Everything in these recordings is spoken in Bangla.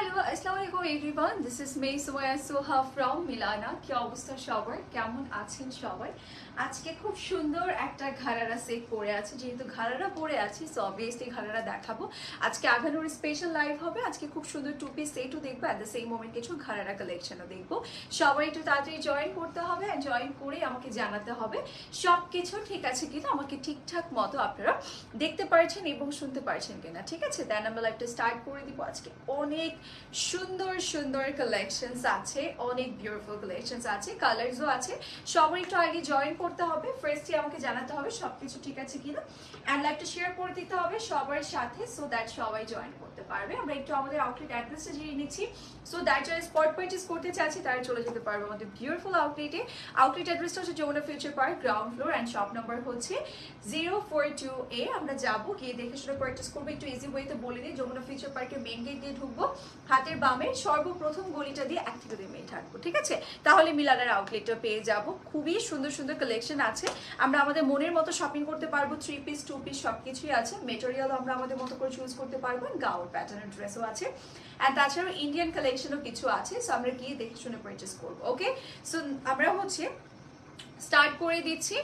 হ্যালো, আসসালামু আলাইকুম everyone. This is me Sumaiya Soha from Milana. কি অবস্থা সবার, কেমন আছেন সবাই? আজকে খুব সুন্দর একটা ঘারারা সেট পরে আছে, যেহেতু ঘারারা পরে আছি সো অবভিয়াসলি ঘারারা দেখাবো। আজকে আঘানুর স্পেশাল লাইভ হবে। আজকে খুব সুন্দর টু পিস সেটও দেখবো, অ্যাট দ্য সেম মোমেন্ট কিছু ঘারারা কালেকশনও দেখবো। সবাই একটু তাড়াতাড়ি জয়েন করতে হবে, অ্যান্ড জয়েন করে আমাকে জানাতে হবে সব কিছু ঠিক আছে কিনা, আমাকে ঠিকঠাক মতো আপনারা দেখতে পারছেন এবং শুনতে পারছেন কিনা, ঠিক আছে? দেন আমরা লাইভটা স্টার্ট করে দিব। আজকে অনেক সুন্দর সুন্দর কালেকশনস আছে, অনেক বিউটিফুল কালেকশনস আছে, কালারসও আছে। সবাই একটু আগে জয়েন করতে হবে, ফার্স্টে আমাকে জানাতে হবে সবকিছু ঠিক আছে কিনা, অ্যান্ড লাইভটা শেয়ার করে দিতে হবে সবার সাথে, সো দ্যাট সবাই জয়েন করতে পারবে। আমরা একটু আমাদের আউটলেট অ্যাড্রেসটা জেনে নিচ্ছি, সো দ্যাট যারা স্পট পারচেজ করতে চাচ্ছি তারা চলে যেতে পারবে আমাদের বিউটিফুল আউটলেটে। আউটলেট অ্যাড্রেসটা হচ্ছে Jamuna Future Park, ground floor, and shop number হচ্ছে 042A। আমরা যাবো, গিয়ে দেখে শুনে পারচেজ করবো। একটু ইজি ওয়েতে বলে দিই, যমুনা ফিউচার পার্কের মেইন গেট দিয়ে ঢুকবো, হাতের বামে সর্বপ্রথম গলিটা দিয়ে 1 থেকে 2 মিনিট হাঁটবো, ঠিক আছে? তাহলে মিলানার আউটলেটটা পেয়ে যাব। খুবই সুন্দর সুন্দর কালেকশন আছে, আমরা আমাদের মনের মতো শপিং করতে পারবো। 3 পিস 2 পিস সবকিছুই আছে, মেটেরিয়াল আমরা আমাদের মতো করে চুজ করতে পারবো, গাউন প্যাটার্নের ড্রেসও আছে, অ্যান্ড তাছাড়াও ইন্ডিয়ান কালেকশনও কিছু আছে। সো আমরা গিয়ে দেখে শুনে পারচেজ করবো। ওকে, সো আমরা হচ্ছে স্টার্ট করে দিচ্ছি,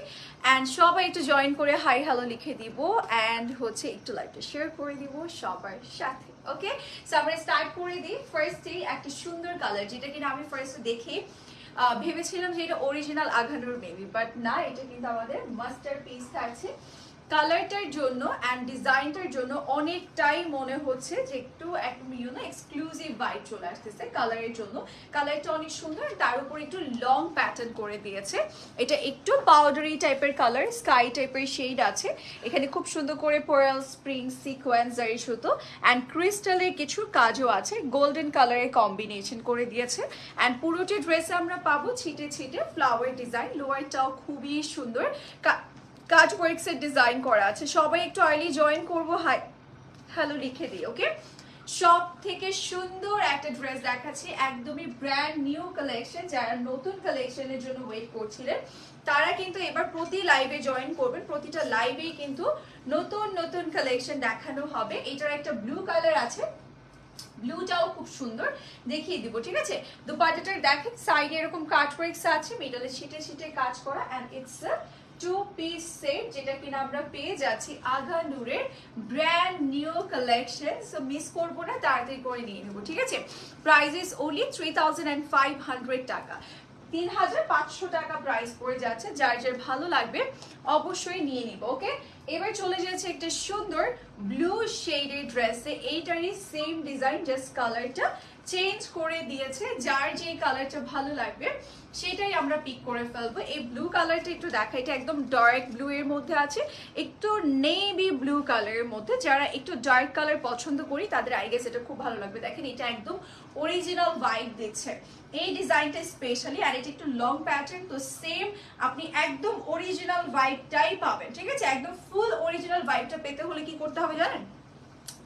অ্যান্ড সবাই একটু জয়েন করে হাই হ্যালো লিখে দিব, অ্যান্ড হচ্ছে একটু লাইভটা শেয়ার করে দিব সবার সাথে। ওকে, সো আমরা স্টার্ট করে দিই। ফার্স্টেই একটা সুন্দর কালার, যেটা কিনা আমি ফার্স্টে দেখে ভেবেছিলাম যে এটা অরিজিনাল আঘানুর মেবি, বাট না, এটা কিন্তু আমাদের মাস্টার পিস থাকছে। কালারটার জন্য অ্যান্ড ডিজাইনটার জন্য অনেকটাই মনে হচ্ছে যে একটু এক্সক্লুসিভ ভাইব চলে আসতেছে কালারের জন্য। কালারটা অনেক সুন্দর, তার উপর একটু লং প্যাটার্ন করে দিয়েছে। এটা একটু পাউডারি টাইপের কালার, স্কাই টাইপের শেড আছে। এখানে খুব সুন্দর করে পার্ল, স্প্রিং, সিকোয়েন্স, জারি সুতো অ্যান্ড ক্রিস্টালের কিছু কাজও আছে, গোল্ডেন কালারের কম্বিনেশন করে দিয়েছে। অ্যান্ড পুরোটি ড্রেসে আমরা পাবো ছিটে ছিটে ফ্লাওয়ার ডিজাইন। লোয়ারটাও খুবই সুন্দর কাজ ওয়ার্কসের ডিজাইন করা আছে। সবাই একটু আর্লি জয়েন করবো, হাই হ্যালো লিখে দিই। ওকে, সব থেকে সুন্দর একটা ড্রেস দেখাচ্ছি, একদমই ব্র্যান্ড নিউ কালেকশন। যারা নতুন কালেকশনের জন্য ওয়েট করছিলেন তারা কিন্তু এবার প্রতি লাইভে জয়েন করবেন। প্রতিটা লাইভেই কিন্তু নতুন নতুন কালেকশন দেখানো হবে। এটার একটা ব্লু কালার আছে, ব্লুটাও খুব সুন্দর, দেখিয়ে দিব, ঠিক আছে? দুপাট্টাটার দেখেন সাইডে এরকম কাট ওয়ার্কস আছে, মিডলে ছিটে ছিটে কাজ করা, অ্যান্ড ইটস 2 পিস সেট, যেটা কিনা আমরা পেয়ে যাচ্ছি আঘানুরের brand new collection. So miss করবো না, তাড়াতাড়ি করে নিয়ে নেবো, ঠিক আছে? প্রাইস ইজ ওনলি 3500 টাকা, 3500 টাকা প্রাইস পড়ে যাচ্ছে। যার যার ভালো লাগবে অবশ্যই নিয়ে নিব। ওকে, এবার চলে যাচ্ছে একটা সুন্দর ব্লু শেডের ড্রেসে। এইটারই সেম ডিজাইন, জাস্ট কালারটা চেঞ্জ করে দিয়েছে। যার যে কালারটা ভালো লাগবে সেটাই আমরা পিক করে ফেলবো। এই ব্লু কালারটা একটু দেখা, এটা একদম ডার্ক ব্লু এর মধ্যে আছে, একটু নেভি ব্লু কালারের মধ্যে। যারা একটু ডার্ক কালার পছন্দ করি তাদের আই গেস এটা খুব ভালো লাগবে। দেখেন এটা একদম অরিজিনাল ভাইব দিচ্ছে এই ডিজাইনটা স্পেশালি, আর এটা একটু লং প্যাটার্ন, তো সেম আপনি একদম অরিজিনাল ভাইবটাই পাবেন, ঠিক আছে? একদম ফুল অরিজিনাল ভাইবটা পেতে হলে কি করতে হবে জানেন?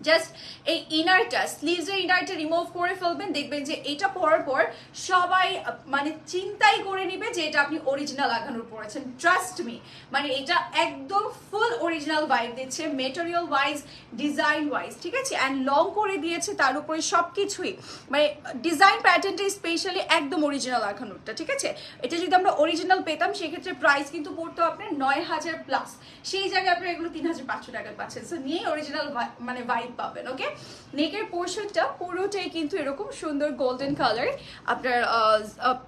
জাস্ট এই ইনারটা, স্লিভসের ইনারটা রিমুভ করে ফেলবেন, দেখবেন যে এটা পরার পর সবাই মানে চিন্তাই করে নিবে যে এটা আপনি অরিজিনাল আঘানুর পরেছেন। ট্রাস্ট মি, মানে এটা একদম ফুল অরিজিনাল ভাইব দিচ্ছে, মেটেরিয়াল ওয়াইজ, ডিজাইন ওয়াইজ, ঠিক আছে? অ্যান্ড লং করে দিয়েছে, তার উপরে সবকিছুই মানে ডিজাইন প্যাটার্নটা স্পেশালি একদম অরিজিনাল আঘানুরটা, ঠিক আছে? এটা যদি আমরা অরিজিনাল পেতাম সেক্ষেত্রে প্রাইস কিন্তু পড়তো আপনার 9000 প্লাস, সেই জায়গায় আপনার এগুলো 3500 টাকা পাচ্ছেন। সো নিয়ে অরিজিনাল মানে ভাইব পাবেন। ওকে, নেকের পোর্শনটা পুরোটাই কিন্তু এরকম সুন্দর গোল্ডেন কালার, আপনার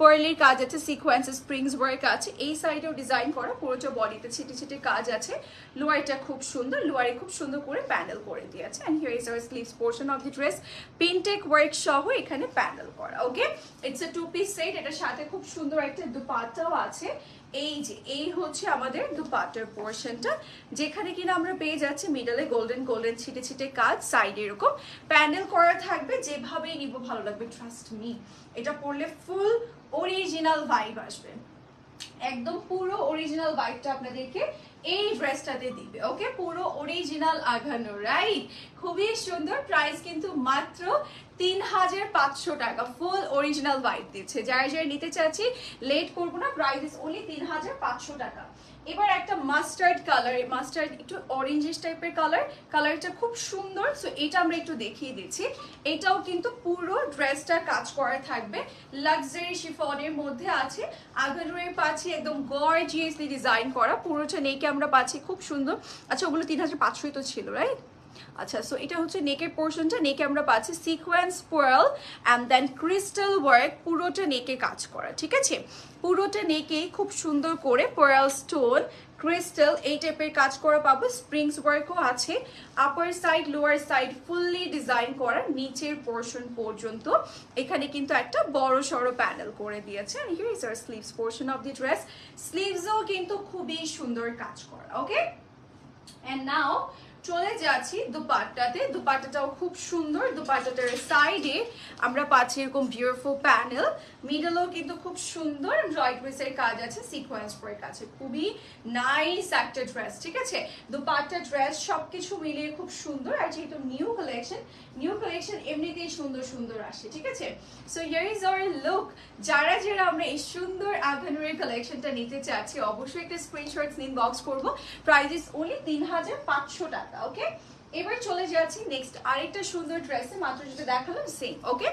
পার্লের কাজ আছে, সিকোয়েন্স, স্প্রিংস ওয়ার্ক আছে, এই সাইডেও ডিজাইন করা, পুরোটা বডিতে ছিটে ছিটে কাজ আছে। লোয়ারটা খুব সুন্দর, লোয়ারে খুব সুন্দর করে প্যানেল করে দিয়েছে, and here is our sleeves portion of the dress, pintuck work সহ এখানে প্যানেল করা। Okay, it's a 2 piece set. এটার সাথে খুব সুন্দর একটা দুপাট্টাও আছে। এই যে এই হচ্ছে আমাদের দুপাট্টার পোর্শনটা, যেখানে কিনা আমরা পেয়ে যাচ্ছি মিডলে গোল্ডেন গোল্ডেন ছিটে ছিটে কাজ, সাইডে এরকম প্যানেল করা থাকবে। যেভাবেই নিব ভালো লাগবে, ট্রাস্ট মি। এটা পরলে ফুল অরিজিনাল ভাইব আসবে, একদম পুরো অরিজিনাল ভাইবটা আপনাদেরকে এই ড্রেসটাতে দিবে। ওকে, পুরো অরিজিনাল আঘানো, রাইট? খুবই সুন্দর। প্রাইস কিন্তু মাত্র 3500 টাকা, ফুল অরিজিনাল হোয়াইট দিচ্ছে। যারা যারা নিতে চাচ্ছি লেট করবো না, প্রাইস ইজ অনলি 3500 টাকা। এবার একটা মাস্টার্ড কালার, মাস্টার্ড একটু অরেঞ্জিশ টাইপের কালারটা খুব সুন্দর। সো এটা আমরা একটু দেখিয়ে দিচ্ছি। এটাও কিন্তু পুরো ড্রেসটা কাজ করা থাকবে, লাক্সারি শিফনের মধ্যে আছে। আগানোর পাচ্ছি একদম গর্জিয়াসলি ডিজাইন করা, পুরোটা নেকে আমরা পাচ্ছি খুব সুন্দর। আচ্ছা ওগুলো 3500 তো ছিল, রাইট? আচ্ছা, সো এটা হচ্ছে নেকের পোর্শনটা। নেকে আমরা পাচ্ছি sequence pearl and then crystal work, পুরোটা নেকে কাজ করা, ঠিক আছে? পুরোটা নেকেই খুব সুন্দর করে পার্ল স্টোন ক্রিস্টাল এই টাইপের কাজ করা পাবো। স্প্রিংস ওয়ার্কও আছে, আপার side lower side fully design করা নিচের পোর্শন পর্যন্ত। এখানে কিন্তু একটা বড় সড়ো প্যানেল করে দিয়েছে। Here is our sleeves portion of the dress. স্লিভসও কিন্তু খুবই সুন্দর কাজ করা। ওকে, এন্ড নাও চলে যাচ্ছি দুপাট্টাতে। দুপাট্টাটাও খুব সুন্দর। দুপাট্টাটার সাইডে আমরা পাচ্ছি এরকম বিউটিফুল প্যানেল, মিডলও কিন্তু খুব সুন্দর এমব্রয়ডারির কাজ আছে, সিকোয়েন্স ওয়ার্ক আছে। খুবই নাইস একটা ড্রেস, ঠিক আছে? দুপাট্টা ড্রেস সবকিছু মিলিয়ে খুব সুন্দর। আর যেহেতু নিউ কালেকশন এমনিতেই সুন্দর সুন্দর আসে, ঠিক আছে? So here is hour look. যারা যারা আমরা এই সুন্দর আগানুরের কালেকশনটা নিতে চাচ্ছি অবশ্যই একটা স্ক্রিনশট নিন, বক্স করব। প্রাইস ইজ অনলি 3500 টাকা। ওকে, এবার চলে যাচ্ছি নেক্সট আরেকটা সুন্দর ড্রেসে। মাত্র যেটা দেখালাম সেম, ওকে,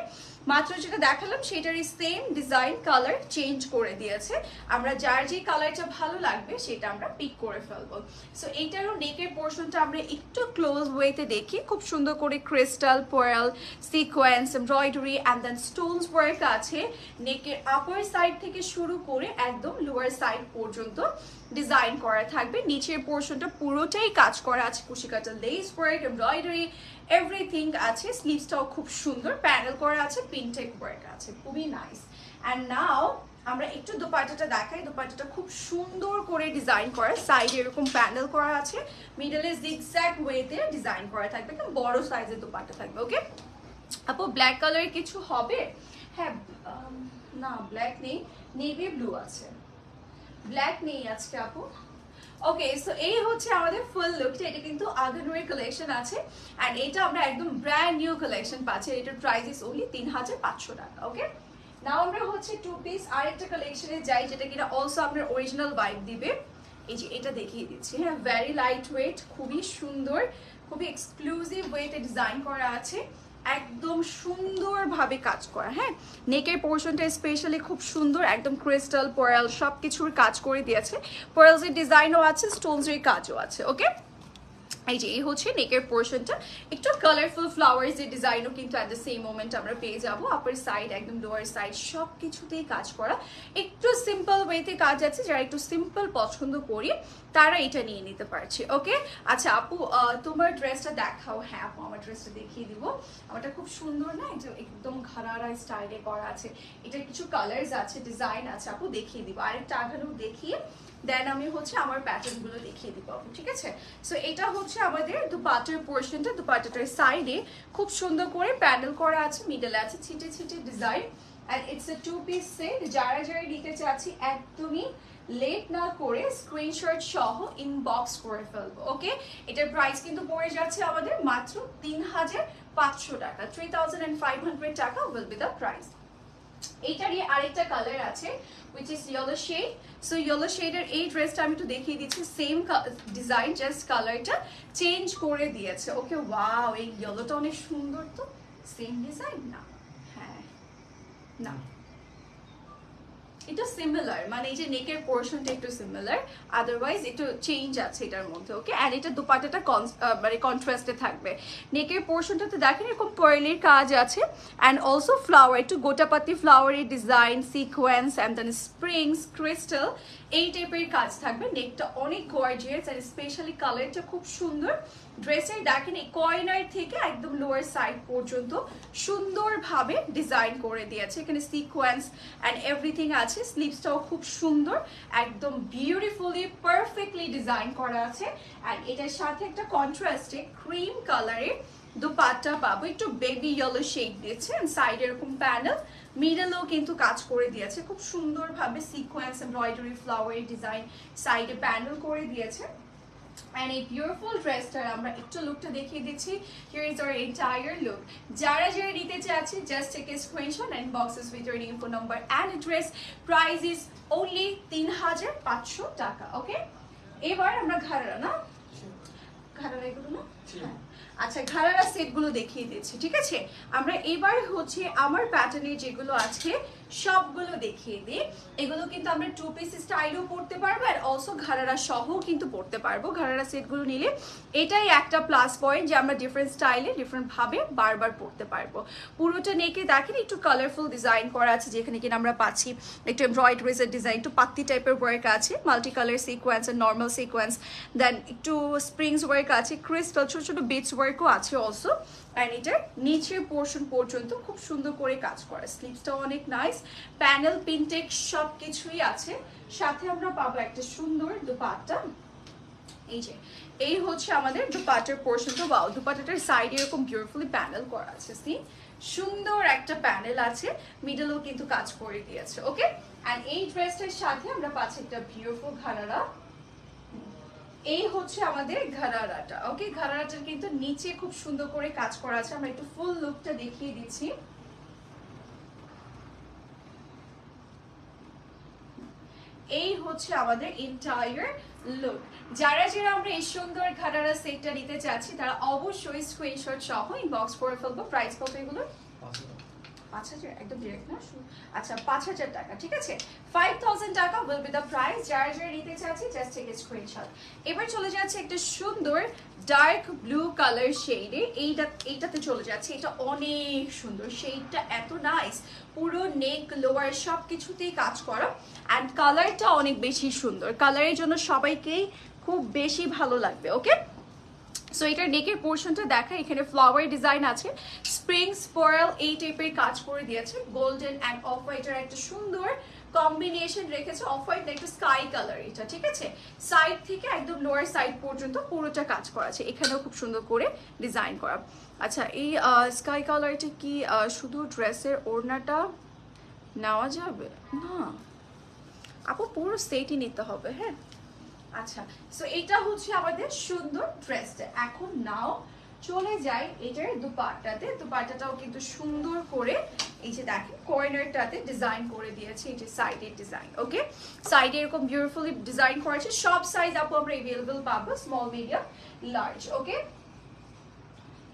মাত্র যেটা দেখালাম সেটারই সেম ডিজাইন, কালার চেঞ্জ করে দিয়েছে। আমরা যার যে কালারটা ভালো লাগবে সেটা আমরা পিক করে ফেলবো। সো এইটারও নেকের পোর্শনটা আমরা একটু ক্লোজ ওয়েতে দেখি। খুব সুন্দর করে crystal pearl sequence embroidery and then stones work আছে। নেকের আপার সাইড থেকে শুরু করে একদম লোয়ার সাইড পর্যন্ত ডিজাইন করা থাকবে। নিচের পোর্শনটা পুরোটাই কাজ করা আছে, কুশিকাটা লেস ওয়ার্ক এমব্রয়ডারি এভরিথিং আছে। স্লিভসটাও খুব সুন্দর প্যানেল করা আছে, পিনটেক ওয়ার্ক আছে, খুবই নাইস। অ্যান্ড নাও আমরা একটু দোপাট্টাটা দেখাই। দোপাট্টাটা খুব সুন্দর করে ডিজাইন করা, সাইডে এরকম প্যানেল করা আছে, মিডলে জিগজ্যাগ ওয়েতে ডিজাইন করা থাকবে, একদম বড় সাইজের দোপাট্টা থাকবে। ওকে আপু, ব্ল্যাক কালারের কিছু হবে? হ্যাঁ, না ব্ল্যাক নেই, নেভি ব্লু আছে, ব্ল্যাক নেই আজকে আপু। ওকে, সো এই হচ্ছে আমাদের ফুল লুকটা। এটা কিন্তু আগানুরের কালেকশন আছে এন্ড এটা আমরা একদম ব্র্যান্ড নিউ কালেকশন পাচ্ছি। এটার প্রাইস ইজ অনলি 3500 টাকা। ওকে, নাও আমরা হচ্ছে টু পিস আরেকটা কালেকশনে যাই, যেটা কিনা অলসো আপনার অরিজিনাল ভাইব দিবে। এই যে এটা দেখিয়ে দিচ্ছি। হ্যাঁ, ভেরি লাইট ওয়েট, খুবই সুন্দর, খুবই এক্সক্লুসিভ ওয়েতে ডিজাইন করা আছে, একদম সুন্দরভাবে কাজ করা। হ্যাঁ, নেকের পোর্শনটা স্পেশালি খুব সুন্দর, একদম ক্রিস্টাল পার্ল সবকিছুর কাজ করে দিয়েছে। পার্লসের ডিজাইনও আছে, স্টোনসের কাজও আছে। ওকে, এই যে এই হচ্ছে নেকের পোর্শনটা। একটু কালারফুল ফ্লাওয়ার্স এর ডিজাইনও কিন্তু অ্যাট দ্য সেম মোমেন্ট আমরা পেয়ে যাবো। আপার সাইড একদম লোয়ার সাইড সব কিছুতেই কাজ করা, একটু সিম্পল ওয়েতে কাজ আছে। যারা একটু সিম্পল পছন্দ করি তারা এটা নিয়ে নিতে পারছে। ওকে, আচ্ছা আপু তোমার ড্রেসটা দেখাও। হ্যাঁ আপু, আমার ড্রেসটা দেখিয়ে দিব। আমারটা খুব সুন্দর না, এটা একদম ঘাড়ারা স্টাইলে করা আছে। এটা কিছু কালার্স আছে, ডিজাইন আছে, আপু দেখিয়ে দিব। আরেকটা আগানো দেখিয়ে দেন আমি হচ্ছে আমার প্যাটার্ন গুলো দেখিয়ে দিব, ঠিক আছে? সো এটা হচ্ছে আমাদের দুপাট্টার পোর্শনটা। দুপাট্টাটার সাইডে খুব সুন্দর করে প্যানেল করা আছে, মিডলে আছে ছিটে ছিটে design and it's a two piece set. যারা যারা নিতে চাচ্ছি একদমই লেট না করে স্ক্রিনশট সহ ইনবক্স করে ফেলবো। ওকে, এটার প্রাইস কিন্তু পড়ে যাচ্ছে আমাদের মাত্র 3500 টাকা। 3500 টাকা উইল বি দ্য প্রাইস। এইটারই আরেকটা কালার আছে which is yellow shade. So yellow shade এর এই ড্রেসটা আমি একটু দেখিয়ে দিচ্ছি। সেম ডিজাইন, জাস্ট কালারটা চেঞ্জ করে দিয়েছে। ওকে, ওয়াও, এই ইয়েলোটা অনেক সুন্দর। তো সেম ডিজাইন না? হ্যাঁ, না, এটা সিমিলার, মানে এই যে নেকের পোর্শনটা একটু সিমিলার, আদারওয়াইজ একটু চেঞ্জ আছে এটার মধ্যে। ওকে, এন্ড এটা দুপাট্টাটা মানে কন্ট্রাস্টে থাকবে। নেকের পোর্শনটাতে দেখেন এরকম পার্লের কাজ আছে এন্ড অলসো ফ্লাওয়ার, একটু গোটাপাতি ফ্লাওয়ারের design, sequence and then springs crystal এই টাইপের কাজ থাকবে। নেকটা অনেক গর্জিয়াস এন্ড স্পেশালি কালারটা খুব সুন্দর। ড্রেসের দেখেন এই কর্নার থেকে একদম লোয়ার সাইড পর্যন্ত সুন্দরভাবে ডিজাইন করে দিয়েছে। এখানে সিকোয়েন্স এন্ড এভরিথিং আছে। স্লিভসটাও খুব সুন্দর, একদম বিউটিফুলি পারফেক্টলি ডিজাইন করা আছে এন্ড এটার সাথে একটা কন্ট্রাস্টে ক্রিম কালারের দুপাট্টা পাবো, একটু বেবি ইয়েলো শেড দিয়েছে এন্ড সাইড এরকম প্যানেল, মিডলেও কিন্তু কাজ করে দিয়েছে খুব সুন্দরভাবে। সিকোয়েন্স এমব্রয়ডারি ফ্লাওয়ার ডিজাইন, সাইডে প্যানেল করে দিয়েছে And a beautiful ড্রেসটার আমরা একটু লুকটা দেখিয়ে দিচ্ছি। Here is our entire look. যারা যারা নিতে চাচ্ছি just take a screenshot and boxes with your name, phone number and address. Price is only ৩৫০০ টাকা। ওকে, এবার আমরা ঘাড়ারা না ঘাড়ারা এগুলো না আচ্ছা ঘাড়ারা সেটগুলো দেখিয়ে দিচ্ছি, ঠিক আছে? আমরা এবার হচ্ছে আমার প্যাটার্নের যেগুলো আছে সবগুলো দেখিয়ে দিই। এগুলো কিন্তু আমরা টু পিস স্টাইলও পরতে পারবো আর অলসো ঘাড়ারা সহ কিন্তু পরতে পারবো। ঘাড়ারা সেটগুলো নিলে এটাই একটা প্লাস পয়েন্ট যে আমরা ডিফারেন্ট স্টাইলে ডিফারেন্ট ভাবে বারবার পরতে পারবো। পুরোটা নেকে দেখেন একটু কালারফুল ডিজাইন করা আছে, যেখানে কিনা আমরা পাচ্ছি একটু এমব্রয়ডারিজের ডিজাইন, একটু পাত্তি টাইপের ওয়ার্ক আছে, মাল্টি কালার সিকোয়েন্স আর নর্মাল সিকোয়েন্স, দেন একটু স্প্রিংস ওয়ার্ক আছে, ক্রিস্টাল ছোট ছোট বিটস ওয়ার্কও আছে অলসো। অ্যান্ড এটার নিচের পোর্শন পর্যন্ত খুব সুন্দর করে কাজ করা, স্লিভসটাও অনেক নাইস, প্যানেল পিনটেক সব কিছুই আছে। সাথে আমরা পাবো একটা সুন্দর দুপাট্টা। এই যে এই হচ্ছে আমাদের দুপাট্টার পোর্শনটা। ওয়াও, দুপাট্টাটার সাইডে এরকম বিউটিফুলি প্যানেল করা আছে, সি সুন্দর একটা প্যানেল আছে, মিডলেও কিন্তু কাজ করে দিয়েছে। ওকে, অ্যান্ড এই ড্রেসটার সাথে আমরা পাচ্ছি একটা বিউটিফুল ঘাড়ারা। এই হচ্ছে আমাদের ঘাড়ারাটা। ওকে, ঘাড়ারাটার কিন্তু নিচে খুব সুন্দর করে কাজ করা আছে। আমরা একটু ফুল লুকটা দেখিয়ে দিচ্ছি। এই হচ্ছে আমাদের এন্টায়ার লুক। যারা যারা আমরা এই সুন্দর ঘাড়ারা সেটটা নিতে চাচ্ছি তারা অবশ্যই স্ক্রিনশট সহ ইনবক্স করে ফেলবো। প্রাইস কত এগুলো? ৫০০০, একদম ডিরেক্ট না? আচ্ছা ৫০০০ টাকা, ঠিক আছে। 5000 টাকা উইল বি দ্য প্রাইস। যারা যারা নিতে চাচ্ছি জাস্ট টেক এ স্ক্রিনশট। এবার চলে যাচ্ছে একটা সুন্দর ডার্ক ব্লু কালার শেডে, এইটাতে চলে যাচ্ছে। এটা অনেক সুন্দর, শেডটা এত নাইস, পুরো নেক লোয়ার সব কিছুতেই কাজ করা, অ্যান্ড কালারটা অনেক বেশি সুন্দর। কালারের জন্য সবাইকেই খুব বেশি ভালো লাগবে। ওকে, সো এটার নেকের পোর্শনটা দেখা, এখানে ফ্লাওয়ার ডিজাইন আছে, স্প্রিংস পার্ল এই টাইপের কাজ করে দিয়েছে, গোল্ডেন অ্যান্ড অফ হোয়াইটের একটা সুন্দর কম্বিনেশন রেখেছে। অফ হোয়াইট না একটু স্কাই কালার এটা, ঠিক আছে। সাইড থেকে একদম লোয়ার সাইড পর্যন্ত পুরোটা কাজ করা আছে, এখানেও খুব সুন্দর করে ডিজাইন করা। আচ্ছা, এই স্কাই কালারটা কি শুধু ড্রেসের ওড়নাটা নেওয়া যাবে না আপু? পুরো সেটই নিতে হবে। হ্যাঁ, আচ্ছা, সো এটা হচ্ছে আমাদের সুন্দর ড্রেসটা। এখন নাও চলে যাই এটার দুপাট্টাতে। দুপাট্টাটাও কিন্তু সুন্দর করে এই যে দেখেন কর্নারটাতে ডিজাইন করে দিয়েছে, এই যে সাইডের ডিজাইন। ওকে, সাইডে এরকম বিউটিফুলি ডিজাইন করেছে। সব সাইজ আপু আমরা অ্যাভেলেবল পাবো, স্মল, মিডিয়াম, লার্জ। ওকে,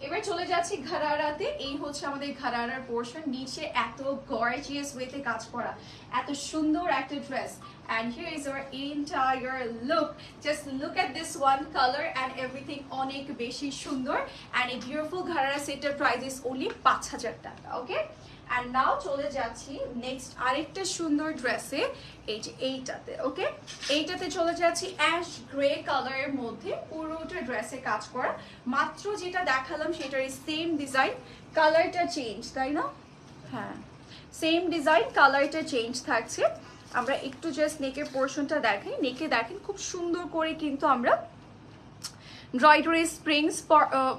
এবার চলে যাচ্ছি ঘাড়ারাতে। এই হচ্ছে আমাদের ঘাড়ারার পোর্শন। নিচে এত গর্জিয়াস ওয়েতে কাজ করা, এত সুন্দর একটা dress. And here is our entire look. Just look at this one color and everything অনেক বেশি সুন্দর, and a beautiful ঘাড়ারা সেটের price is only ৫০০০ টাকা। ওকে, and now চলে যাচ্ছি নেক্সট আরেকটা সুন্দর ড্রেসে, এই যে এইটাতে। ওকে, এইটাতে চলে যাচ্ছি অ্যাশ গ্রে কালারের মধ্যে, পুরোটা ড্রেসে কাজ করা। মাত্র যেটা দেখালাম সেটারই সেম ডিজাইন, কালারটা চেঞ্জ, তাই না? হ্যাঁ, সেম ডিজাইন, কালারটা চেঞ্জ থাকছে। আমরা একটু জাস্ট নেকের পোর্শনটা দেখাই। নেকে দেখেন খুব সুন্দর করে কিন্তু আমরা এমব্রয়ডারি, স্প্রিংস,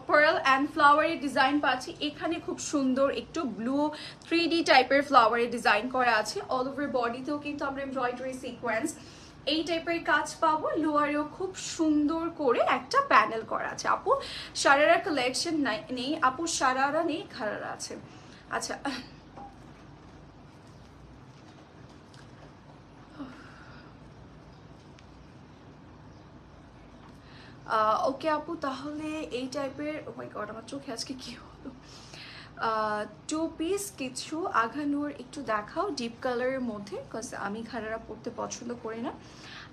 পার্ল অ্যান্ড ফ্লাওয়ারের ডিজাইন পাচ্ছি। এখানে খুব সুন্দর একটু ব্লু 3D টাইপের ফ্লাওয়ারের ডিজাইন করা আছে। অল ওভার বডিতেও কিন্তু আমরা এমব্রয়ডারি সিকোয়েন্স এই টাইপের কাজ পাবো। লোয়ারেও খুব সুন্দর করে একটা প্যানেল করা আছে। আপু সারারা কালেকশন নেই আপু, সারারা নেই, ঘাড়ারা আছে। আচ্ছা, ওকে আপু, তাহলে এই টাইপের, ও মাই গড আমার চোখে আজকে কি হলো, টু পিস কিছু আঘানুর একটু দেখাও ডিপ কালারের মধ্যে, বিকজ আমি ঘাড়ারা পরতে পছন্দ করি না।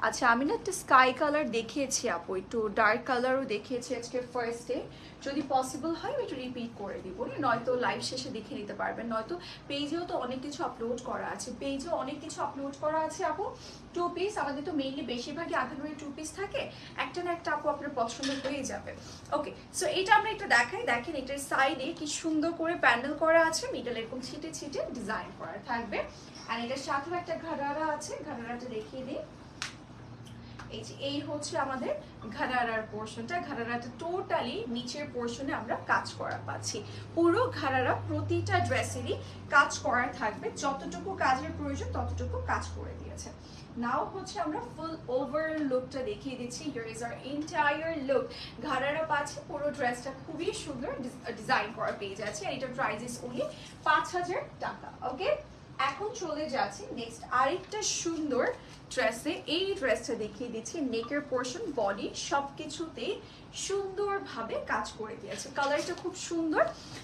আচ্ছা, আমি না একটা স্কাই কালার দেখিয়েছি আপু, একটু ডার্ক কালারও দেখিয়েছি আজকে ফার্স্টে। যদি পসিবল হয় আমি একটু রিপিট করে দিব, নয়তো লাইভ শেষে দেখে নিতে পারবেন, নয়তো পেজেও তো অনেক কিছু আপলোড করা আছে, পেজেও অনেক কিছু আপলোড করা আছে আপু। টু পিস আমাদের তো মেইনলি বেশিরভাগই আঘানুরের টু পিস থাকে, একটা না একটা আপু আপনার পছন্দ হয়ে যাবে। ওকে, সো এটা আমরা একটু দেখাই। দেখেন এটার সাইডে কি সুন্দর করে প্যান্ডেল করা আছে, মিডল এরকম ছিটে ছিটে ডিজাইন করা থাকবে। আর এটার সাথেও একটা ঘাড়ারা আছে, ঘাড়ারাটা দেখিয়ে দিই। এই যে এই হচ্ছে আমাদের ঘারারার পোর্শনটা। ঘারারাটা টোটালি নিচের পোর্শনে আমরা কাজ করা পাচ্ছি। পুরো ঘারারা প্রতিটা ড্রেসেরই কাজ করা থাকবে, যতটুকু কাজের প্রয়োজন ততটুকু কাজ করে দিয়েছে। নাও হচ্ছে আমরা ফুল ওভার লুকটা দেখিয়ে দিচ্ছি। Here is our entire look. Gharara পাচ্ছে, পুরো ড্রেসটা খুবই সুন্দর ডিজাইন করা পেয়ে যাচ্ছে। আর এটা প্রাইস ইজ অনলি 5000 টাকা। ওকে, এখন চলে যাচ্ছি নেক্সট আরেকটা সুন্দর ড্রেসে। এই ড্রেসটা দেখিয়ে দিচ্ছি। নেকের পোর্শন, বডি সবকিছুতেই সুন্দরভাবে কাজ করে দিয়েছে। কালারটা খুব সুন্দর।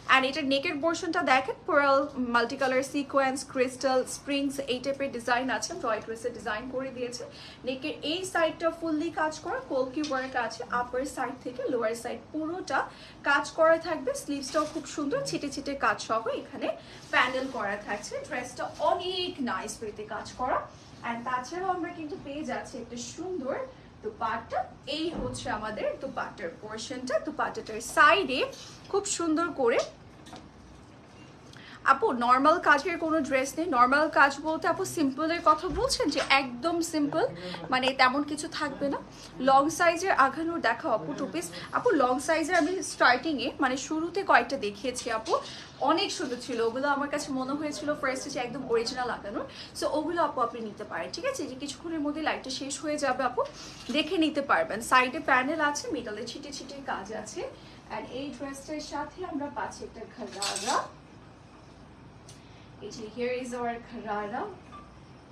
অ্যান্ড এটার নেকের পোর্শনটা দেখেন, pearl, multi colour sequence, crystal, springs এই টাইপের ডিজাইন আছে। হোয়াইট ড্রেসে ডিজাইন করে দিয়েছে। নেকের এই সাইডটা ফুললি কাজ করা, কলকি ওয়ার্ক আছে। আপার সাইড থেকে লোয়ার সাইড পুরোটা কাজ করা থাকবে। স্লিভসটাও খুব সুন্দর, ছিটে ছিটে কাজ সহ এখানে প্যানেল করা থাকছে। ড্রেসটা অনেক নাইস ওয়েতে কাজ করা। অ্যান্ড তাছাড়াও আমরা কিন্তু পেয়ে যাচ্ছি একটা সুন্দর দুপাট্টা। এই হচ্ছে আমাদের দুপাট্টার পোর্শনটা। দুপাট্টাটার সাইডে খুব সুন্দর করে, আপু নর্মাল কাজের কোনো ড্রেস নেই। নর্মাল কাজ বলতে আপু সিম্পলের কথা বলছেন, যে একদম সিম্পল, মানে তেমন কিছু থাকবে না। লং সাইজের আঘানোর দেখা আপু টু পিস। আপু লং সাইজের আমি স্টার্টিংয়ে মানে শুরুতে কয়েকটা দেখিয়েছি আপু, অনেক সুন্দর ছিল ওগুলো। আমার কাছে মনে হয়েছিল ফার্স্টে যে একদম অরিজিনাল আঁকানোর। সো ওগুলো আপু আপনি নিতে পারেন, ঠিক আছে? যে কিছুক্ষণের মধ্যে লাইটটা শেষ হয়ে যাবে আপু, দেখে নিতে পারবেন। সাইডে প্যানেল আছে, মিডলে ছিটে ছিটে কাজ আছে। অ্যান্ড এই ড্রেসটার সাথে আমরা পাচ্ছি একটা ঘারারা। এই যে হিয়ার ইজ আওয়ার ঘারারা।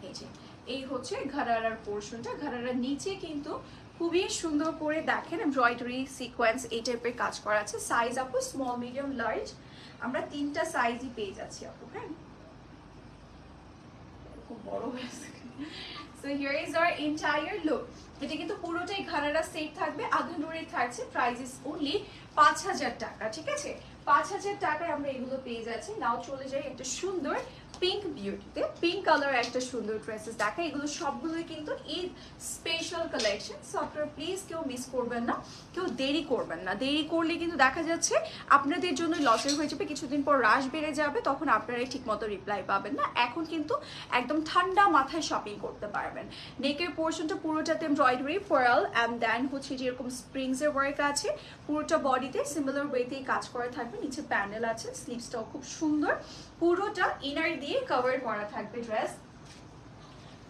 এই যে এই হচ্ছে ঘারারার পোর্শনটা। ঘারারার নিচে কিন্তু খুবই সুন্দর করে দেখেন এমব্রয়ডারি, সিকোয়েন্স এই টাইপের কাজ করা আছে। সাইজ আপু স্মল, মিডিয়াম, লার্জ, আমরা তিনটা সাইজই পেয়ে যাচ্ছি আপু। হ্যাঁ, খুব বড় হয়েছে। So here is our entire look. এটা কিন্তু পুরোটাই ঘারারা সেট থাকবে, আঘানুরে থাকছে। প্রাইস ইজ অনলি 5000 টাকা, ঠিক আছে? 5000 টাকায় আমরা এগুলো পেয়ে যাচ্ছি। নাও চলে যাই একটা সুন্দর পিঙ্ক বিউটিতে। পিঙ্ক কালার একটা সুন্দর ড্রেসেস দেখা। এগুলো সবগুলোই কিন্তু ঈদ স্পেশাল কালেকশন। সো আপনারা প্লিজ কেউ মিস করবেন না, কেউ দেরি করবেন না। দেরি করলে কিন্তু দেখা যাচ্ছে আপনাদের জন্য লসের হয়ে যাবে। কিছুদিন পর রাশ বেড়ে যাবে, তখন আপনারাই ঠিক মতো রিপ্লাই পাবেন না। এখন কিন্তু একদম ঠান্ডা মাথায় শপিং করতে পারবেন। নেকের পোর্শনটা পুরোটাতে এমব্রয়ডারি, পার্ল অ্যান্ড দেন হচ্ছে যেরকম স্প্রিংসের ওয়ার্ক আছে। পুরোটা বডিতে সিমিলার ওয়েতেই কাজ করা থাকবে। নিচে প্যানেল আছে, স্লিভসটাও খুব সুন্দর। পুরোটা ইনার দিয়ে কভার করা থাকবে ড্রেস।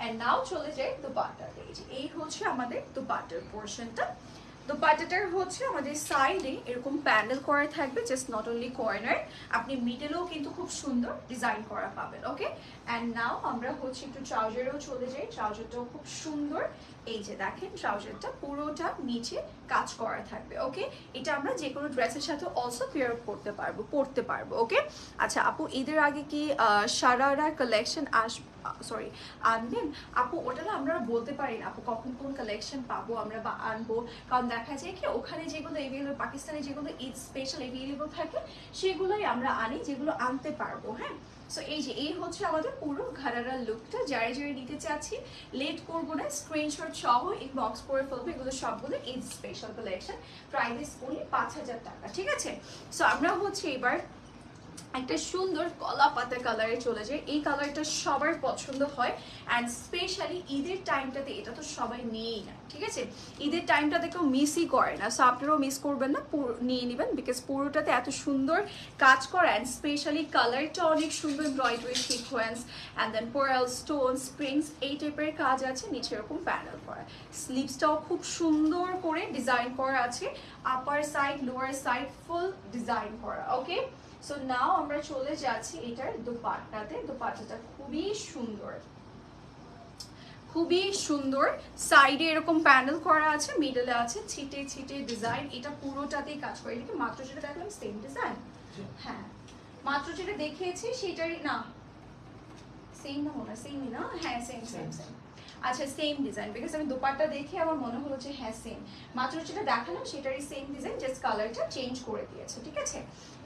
এন্ড নাও চলে যাই দুপাট্টাতে। এই হচ্ছে আমাদের দুপাট্টার পোর্শনটা। দুপাট্টাটার হচ্ছে আমাদের সাইডে এরকম প্যানেল করা থাকবে, জাস্ট নট অনলি কর্নার, আপনি মিডলেও কিন্তু খুব সুন্দর ডিজাইন করা পাবেন। ওকে, অ্যান্ড নাও আমরা হচ্ছে একটু ট্রাউজারেও চলে যাই। ট্রাউজারটাও খুব সুন্দর। এই যে দেখেন ট্রাউজারটা পুরোটা নিচে কাজ করা থাকবে। ওকে, এটা আমরা যে কোনো ড্রেসের সাথে অলসো পেয়ার আপ করতে পারবো, পরতে পারবো। ওকে, আচ্ছা আপু ঈদের আগে কি সারারা কালেকশন সরি আনবেন? আপু ওটা না আমরা বলতে পারি না আপু, কখন কোন কালেকশন পাবো আমরা বা আনবো। কারণ দেখা যায় কি ওখানে যেগুলো এভেলেবল, পাকিস্তানে যেগুলো ঈদ স্পেশাল এভেলেবল থাকে সেগুলোই আমরা আনি, যেগুলো আনতে পারবো। হ্যাঁ, সো এই যে এই হচ্ছে আমাদের পুরো ঘারারা লুকটা। যারা যারা নিতে চাচ্ছি লেট করবো না, স্ক্রিনশট সহ ইনবক্স করে ফেলবো। এগুলো সবগুলো Eid special collection. Price is only 5000 টাকা, ঠিক আছে? সো আমরা হচ্ছে এবার একটা সুন্দর কলা পাতা কালারে চলে যায়। এই কালারটা সবার পছন্দ হয় অ্যান্ড স্পেশালি ঈদের টাইমটাতে এটা তো সবাই নিয়েই না, ঠিক আছে? ঈদের টাইমটাতে কেউ মিসই করে না। সো আপনারাও মিস করবেন না, নিয়ে নেবেন। বিকজ পুরোটাতে এত সুন্দর কাজ করা অ্যান্ড স্পেশালি কালারটা অনেক সুন্দর, embroidery, sequence and then pearl, stone, springs এই টাইপের কাজ আছে। নিচে এরকম প্যানেল করা, স্লিভসটাও খুব সুন্দর করে ডিজাইন করা আছে। আপার সাইড, লোয়ার সাইড ফুল ডিজাইন করা। ওকে, সো নাও আমরা চলে যাচ্ছি এটার দুপাট্টাতে। দুপাট্টাটা খুবই সুন্দর, খুবই সুন্দর। সাইডে এরকম প্যানেল করা আছে, মিডলে আছে ছিটে ছিটে ডিজাইন। এটা পুরোটাতেই কাজ করে। এটা কি মাত্র যেটা দেখলাম সেম ডিজাইন? হ্যাঁ, মাত্র যেটা দেখিয়েছি সেটারই না, সেম না মনে হয়, সেমই না? হ্যাঁ, সেম সেম সেম। আচ্ছা, সেম ডিজাইন। বিকজ আমি দুপাট্টা দেখে আমার মনে হলো যে হ্যাঁ সেম, মাত্র যেটা দেখালাম সেটারই সেম ডিজাইন, জাস্ট কালারটা চেঞ্জ করে দিয়েছে, ঠিক আছে?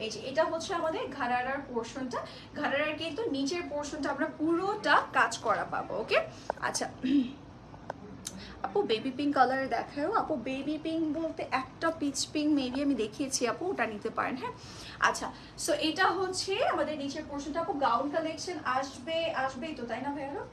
এই যে এটা হচ্ছে আমাদের ঘারারার পোর্শনটা। ঘারারার কিন্তু নিচের পোর্শনটা আমরা পুরোটা কাজ করা পাবো। ওকে, আচ্ছা আপু বেবি পিঙ্ক কালার দেখাও। আপু বেবি পিঙ্ক বলতে একটা পিচ পিঙ্ক মেবি আমি দেখিয়েছি আপু, ওটা নিতে পারেন। হ্যাঁ, আচ্ছা সো এটা হচ্ছে আমাদের নিচের পোর্শনটা। আপু গাউন কালেকশন আসবেই তো, তাই না ভাইয়া?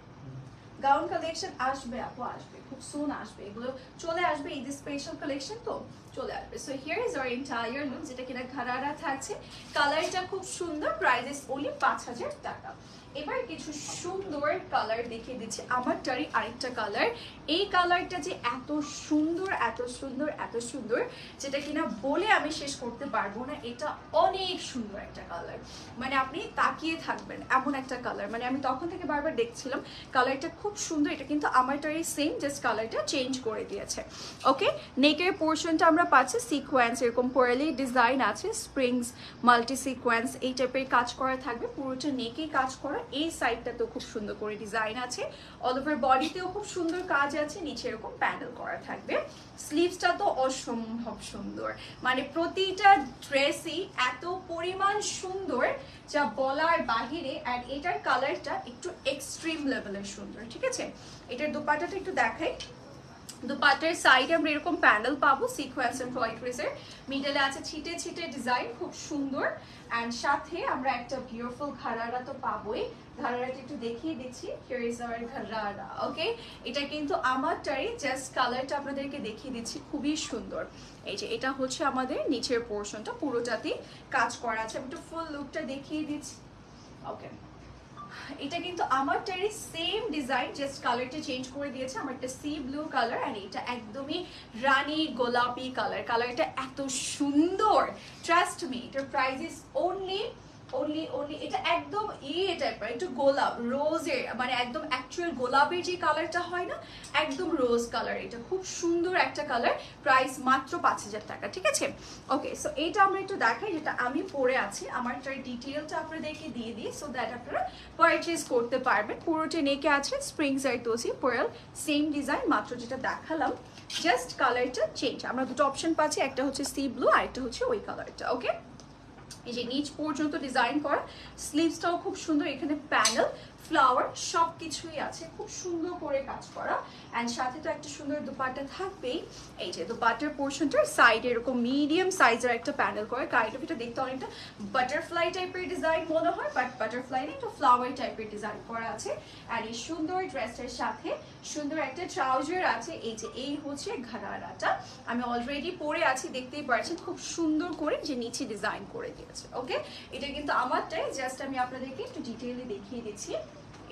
গাউন কালেকশন আসবে আপু, আসবে খুব সুন আসবে, এগুলো চলে আসবে, ঈদ স্পেশাল কালেকশন তো চলে আসবে। So here is our entire look, যেটা কিনা ঘাড়ারা থাকছে, কালারটা খুব সুন্দর, প্রাইস ইজ ওনলি 5000 টাকা। এবার কিছু সুন্দর কালার দেখিয়ে দিচ্ছি, আমারটারই আরেকটা কালার। এই কালারটা যে এত সুন্দর এত সুন্দর এত সুন্দর, যেটা কিনা বলে আমি শেষ করতে পারবো না। এটা অনেক সুন্দর একটা কালার, মানে আপনি তাকিয়ে থাকবেন এমন একটা কালার, মানে আমি তখন থেকে বারবার দেখছিলাম কালারটা খুব সুন্দর। এটা কিন্তু আমারটারই সেম, জাস্ট কালারটা চেঞ্জ করে দিয়েছে। ওকে, নেকের পোর্শনটা আমরা পাচ্ছি সিকোয়েন্স, এরকম পোয়ালি ডিজাইন আছে, স্প্রিংস মাল্টি সিকোয়েন্স এই টাইপের কাজ করা থাকবে, পুরোটা নেকেই কাজ করা। এই সাইডটাতেও খুব সুন্দর করে ডিজাইন আছে, অল ওভার বডিতেও খুব সুন্দর কাজ আছে, নিচে এরকম প্যানেল করা থাকবে। স্লিভসটা তো অসম্ভব সুন্দর, মানে প্রতিটা ড্রেসই এত পরিমাণ সুন্দর যা বলার বাহিরে। আর এটার কালারটা একটু এক্সট্রিম লেভেলের সুন্দর, ঠিক আছে। এটার দোপাট্টাটা একটু দেখাই, দুপাটের সাইডে আমরা এরকম প্যানেল পাবো সিকোয়েন্স এমব্রয়ডারিজের, মিডলে আছে ছিটে ছিটে ডিজাইন, খুব সুন্দর। অ্যান্ড সাথে আমরা একটা বিউটিফুল ঘাড়ারা তো পাবোই, ঘাড়ারাটা একটু দেখিয়ে দিচ্ছি, হিয়ার ইজ আওয়ার ঘাড়ারা। ওকে, এটা কিন্তু আমারটারই, জাস্ট কালারটা আপনাদেরকে দেখিয়ে দিচ্ছি, খুবই সুন্দর। এই যে এটা হচ্ছে আমাদের নিচের পোর্শনটা, পুরোটাতেই কাজ করা আছে। আমি একটু ফুল লুকটা দেখিয়ে দিচ্ছি। ওকে, এটা কিন্তু আমারটারই সেম ডিজাইন, জাস্ট কালারটা চেঞ্জ করে দিয়েছে। আমারটা সি ব্লু কালার আর এটা একদমই রানী গোলাপি কালার। কালারটা এত সুন্দর, ট্রাস্ট মি। এটার প্রাইস ইজ অনলি এটা একদম টাইপের, একটু গোলাপ রোজের, মানে একদম অ্যাকচুয়াল গোলাপের যে কালারটা হয় না, একদম রোজ কালার। এটা খুব সুন্দর একটা কালার, প্রাইস মাত্র 5000 টাকা, ঠিক আছে। ওকে, সো এইটা আমরা একটু দেখাই, যেটা আমি পরে আছি, আমারটার ডিটেলটা আপনাদেরকে দিয়ে দিই, সো দ্যাট আপনারা পারচেজ করতে পারবেন। পুরোটা নেকে আছে স্প্রিংস আর তোসি পোয়াল, সেম ডিজাইন, মাত্র যেটা দেখালাম, জাস্ট কালারটা চেঞ্জ। আমরা দুটো অপশন পাচ্ছি, একটা হচ্ছে সি ব্লু আর একটা হচ্ছে ওই কালারটা। ওকে, এই যে নিচ পর্যন্ত ডিজাইন করা, স্লিভসটাও খুব সুন্দর, এখানে প্যানেল ফ্লাওয়ার সব কিছুই আছে, খুব সুন্দর করে কাজ করা। অ্যান্ড সাথে তো একটা সুন্দর দুপাট্টা থাকবেই। এই যে দুপাট্টার পোর্শনটার সাইডে এরকম মিডিয়াম সাইজের একটা প্যানেল করে, কাইন্ড অফ এটা দেখতে অনেকটা বাটারফ্লাই টাইপের ডিজাইন মনে হয়, বাট বাটারফ্লাই না, একটু ফ্লাওয়ার টাইপের ডিজাইন করা আছে। অ্যান্ড এই সুন্দর ড্রেসটার সাথে সুন্দর একটা ট্রাউজার আছে। এই যে এই হচ্ছে ঘাড়ারাটা, আমি অলরেডি পরে আছি, দেখতেই পাচ্ছেন খুব সুন্দর করে যে নিচে ডিজাইন করে দিয়েছে। ওকে, এটা কিন্তু আমারটাই, জাস্ট আমি আপনাদেরকে একটু ডিটেইলে দেখিয়ে দিচ্ছি।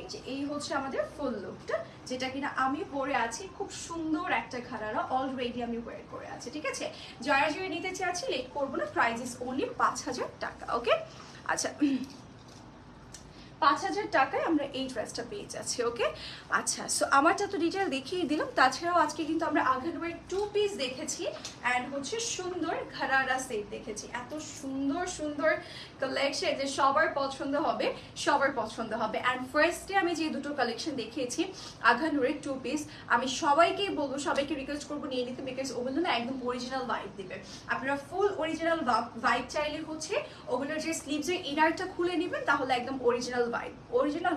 এই যে এই হচ্ছে আমাদের ফুল লুকটা, যেটা কিনা আমি পরে আছি, খুব সুন্দর একটা ঘাড়ারা অলরেডি আমি ওয়্যার করে আছি, ঠিক আছে। যারা যারা নিতে চাচ্ছি লেট করবো না, প্রাইস ইজ অনলি 5000 টাকা। ওকে, আচ্ছা 5000 টাকায় আমরা এই ড্রেসটা পেয়ে যাচ্ছি। ওকে, আচ্ছা, সো আমারটা তো ডিটেল দেখিয়ে দিলাম। তাছাড়াও আজকে কিন্তু আমরা আগানওয়ের 2 পিস দেখেছি, অ্যান্ড হচ্ছে সুন্দর ঘাড়ারা সেট দেখেছি। এত সুন্দর সুন্দর কালেকশন যে সবার পছন্দ হবে, সবার পছন্দ হবে। অ্যান্ড ফার্স্টে আমি যে দুটো কালেকশন দেখিয়েছি আগানওয়ের 2 পিস, আমি সবাইকেই বলবো, সবাইকে রিকোয়েস্ট করবো নিয়ে নিতে, বিকজ ওগুলো না একদম অরিজিনাল ভাইব দিবে। আপনারা ফুল অরিজিনাল ভাইব চাইলে হচ্ছে ওগুলোর যে স্লিভসের ইনারটা খুলে নেবেন, তাহলে একদম অরিজিনাল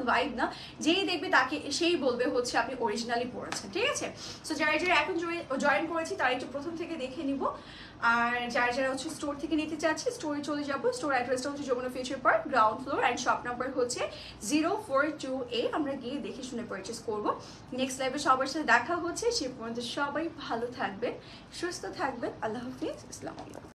ভাইব না, যেই দেখবে তাকে সেই বলবে হচ্ছে আপনি অরিজিনালি পড়েছেন, ঠিক আছে। সো যারা যারা এখন জয়েন করেছি তারা একটু প্রথম থেকে দেখে নিব। আর যারা যারা হচ্ছে স্টোর থেকে নিতে চাচ্ছি, স্টোরে চলে যাবো। স্টোর অ্যাড্রেসটা হচ্ছে Jamuna Future Park, ground floor, and shop number হচ্ছে 042A। আমরা গিয়ে দেখে শুনে পারচেস করবো। নেক্সট লাইভে সবার সাথে দেখা হচ্ছে, সে পর্যন্ত সবাই ভালো থাকবেন, সুস্থ থাকবেন। আল্লাহ হাফিজ, আসসালামু আলাইকুম।